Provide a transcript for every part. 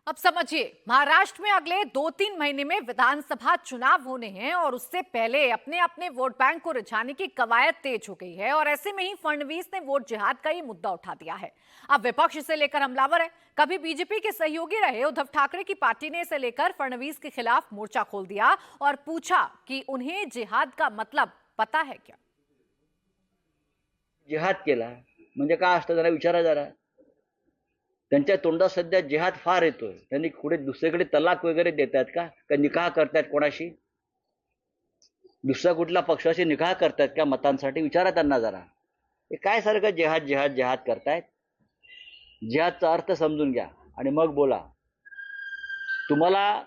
अब समझिए, महाराष्ट्र में अगले 2-3 महीने में विधानसभा चुनाव होने हैं और उससे पहले अपने अपने वोट बैंक को रिझाने की कवायद तेज हो गई है। और ऐसे में ही फडणवीस ने वोट जिहाद का ये मुद्दा उठा दिया है। अब विपक्ष इसे लेकर हमलावर है। कभी बीजेपी के सहयोगी रहे उद्धव ठाकरे की पार्टी ने इसे लेकर फडणवीस के खिलाफ मोर्चा खोल दिया और पूछा कि उन्हें जिहाद का मतलब पता है क्या। जिहाद केला म्हणजे काय असतं जरा विचारा जरा. त्यांच्या तोंडात सध्या जिहाद फार येतोय. त्यांनी कुठे दुसरीकडे तलाक वगैरे देतात का निकाह करतात कोणाशी? दुसरा कुठला पक्षाशी निकाह करतात का मतांसाठी? विचारा त्यांना जरा. हे काय सारखं जिहाद जिहाद जिहाद करतायत? जिहादचा अर्थ समजून घ्या आणि मग बोला. तुम्हाला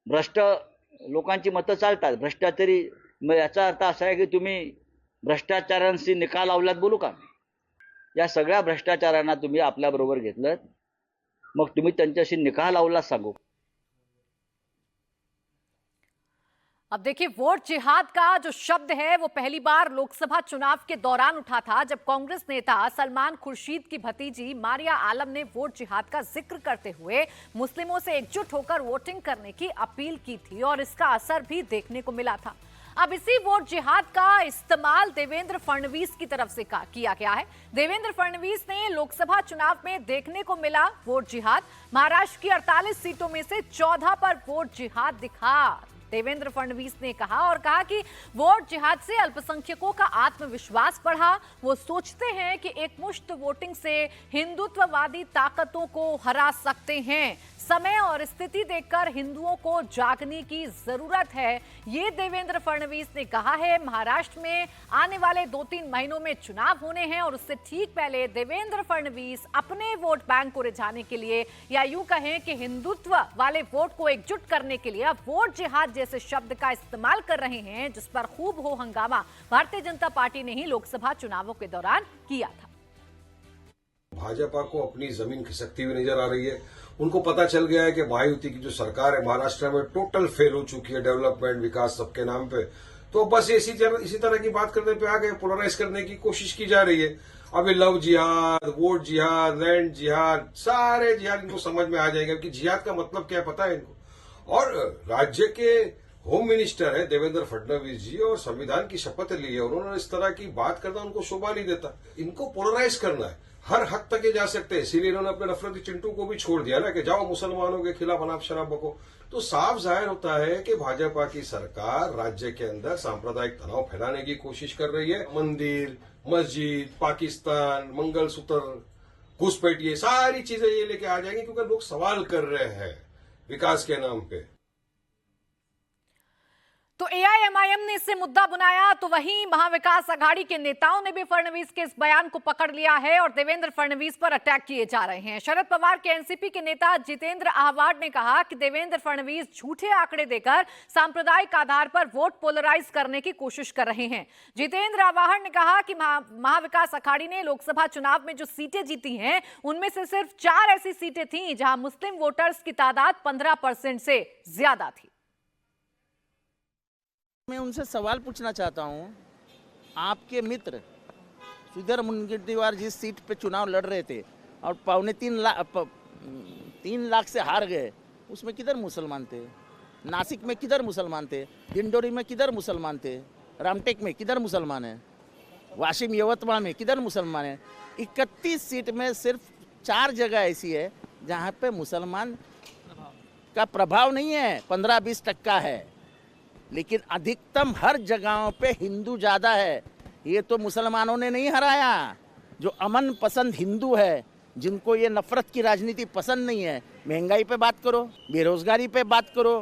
भ्रष्ट लोकांची मतं चालतात. भ्रष्टाचारी मग याचा अर्थ असा आहे की तुम्ही भ्रष्टाचारांशी निकाह लावलात बोलू का? या सगळ्या भ्रष्टाचारांना तुम्ही आपल्या बरोबर घेतलं, मग तुम्ही त्यांच्याशी निकाह लावला सांगू. अब देखिए, वोट जिहाद का जो शब्द है वो पहली बार लोकसभा चुनाव के दौरान उठा था, जब कांग्रेस नेता सलमान खुर्शीद की भतीजी मारिया आलम ने वोट जिहाद का जिक्र करते हुए मुस्लिमों से एकजुट होकर वोटिंग करने की अपील की थी और इसका असर भी देखने को मिला था। अब इसी वोट जिहाद का इस्तेमाल देवेंद्र फडणवीस की तरफ से किया गया है। देवेंद्र फडणवीस ने लोकसभा चुनाव में देखने को मिला वोट जिहाद। महाराष्ट्र की 48 सीटों में से 14 पर वोट जिहाद दिखा, देवेंद्र फडणवीस ने कहा और कहा कि वोट जिहाद से अल्पसंख्यकों का आत्मविश्वास बढ़ा। वो सोचते हैं कि एकमुश्त वोटिंग से हिंदुत्ववादी ताकतों को हरा सकते हैं। समय और स्थिति देखकर हिंदुओं को जागने की जरूरत है, ये देवेंद्र फडणवीस ने कहा है। महाराष्ट्र में आने वाले 2-3 महीनों में चुनाव होने हैं और उससे ठीक पहले देवेंद्र फडणवीस अपने वोट बैंक को रिझाने के लिए, या यूं कहें कि हिंदुत्व वाले वोट को एकजुट करने के लिए अब वोट जिहाद जैसे शब्द का इस्तेमाल कर रहे हैं, जिस पर खूब हो हंगामा भारतीय जनता पार्टी ने ही लोकसभा चुनावों के दौरान किया था। भाजपा को अपनी जमीन खिसकती हुई नजर आ रही है। उनको पता चल गया है कि महायुति की जो सरकार है महाराष्ट्र में टोटल फेल हो चुकी है डेवलपमेंट विकास सबके नाम पे। तो बस इसी तरह की बात करने पे आ गए, पोलराइज करने की कोशिश की जा रही है। अभी लव जिहाद, वोट जिहाद, लैंड जिहाद, सारे जिहाद इनको समझ में आ जाएंगे कि जिहाद का मतलब क्या है पता है इनको। और राज्य के होम मिनिस्टर है देवेंद्र फडणवीस जी और संविधान की शपथ ली है, उन्होंने इस तरह की बात करना उनको शोभा नहीं देता। इनको पोलराइज करना है, हर हद तक ये जा सकते हैं, इसीलिए इन्होंने अपने नफरती चिंटू को भी छोड़ दिया ना कि जाओ मुसलमानों के खिलाफ अनाप शराब बको। तो साफ जाहिर होता है कि भाजपा की सरकार राज्य के अंदर सांप्रदायिक तनाव फैलाने की कोशिश कर रही है। मंदिर, मस्जिद, पाकिस्तान, मंगलसूत्र, घुसपैठ, ये सारी चीजें ये लेके आ जाएंगी क्योंकि लोग सवाल कर रहे हैं विकास के नाम पे। तो एआईएमआईएम ने इससे मुद्दा बनाया, तो वहीं महाविकास आघाड़ी के नेताओं ने भी फडणवीस के इस बयान को पकड़ लिया है और देवेंद्र फडणवीस पर अटैक किए जा रहे हैं। शरद पवार के एनसीपी के नेता जितेंद्र आह्वाड ने कहा कि देवेंद्र फडणवीस झूठे आंकड़े देकर सांप्रदायिक आधार पर वोट पोलराइज करने की कोशिश कर रहे हैं। जितेंद्र आह्वाड ने कहा कि महाविकास आघाड़ी ने लोकसभा चुनाव में जो सीटें जीती हैं, उनमें से सिर्फ 4 ऐसी सीटें थी जहां मुस्लिम वोटर्स की तादाद 15% से ज्यादा थी। मैं उनसे सवाल पूछना चाहता हूं, आपके मित्र श्रीधर मुनगंटीवार जिस सीट पे चुनाव लड़ रहे थे और 3 लाख से हार गए, उसमें किधर मुसलमान थे? नासिक में किधर मुसलमान थे? दिंडोरी में किधर मुसलमान थे? रामटेक में किधर मुसलमान है? वाशिम यवतमाळ में किधर मुसलमान है? 31 सीट में सिर्फ 4 जगह ऐसी है जहाँ पे मुसलमान का प्रभाव नहीं है, 15-20% है, लेकिन अधिकतम हर जगहों पे हिंदू ज़्यादा है। ये तो मुसलमानों ने नहीं हराया, जो अमन पसंद हिंदू है, जिनको ये नफरत की राजनीति पसंद नहीं है। महंगाई पे बात करो, बेरोजगारी पे बात करो,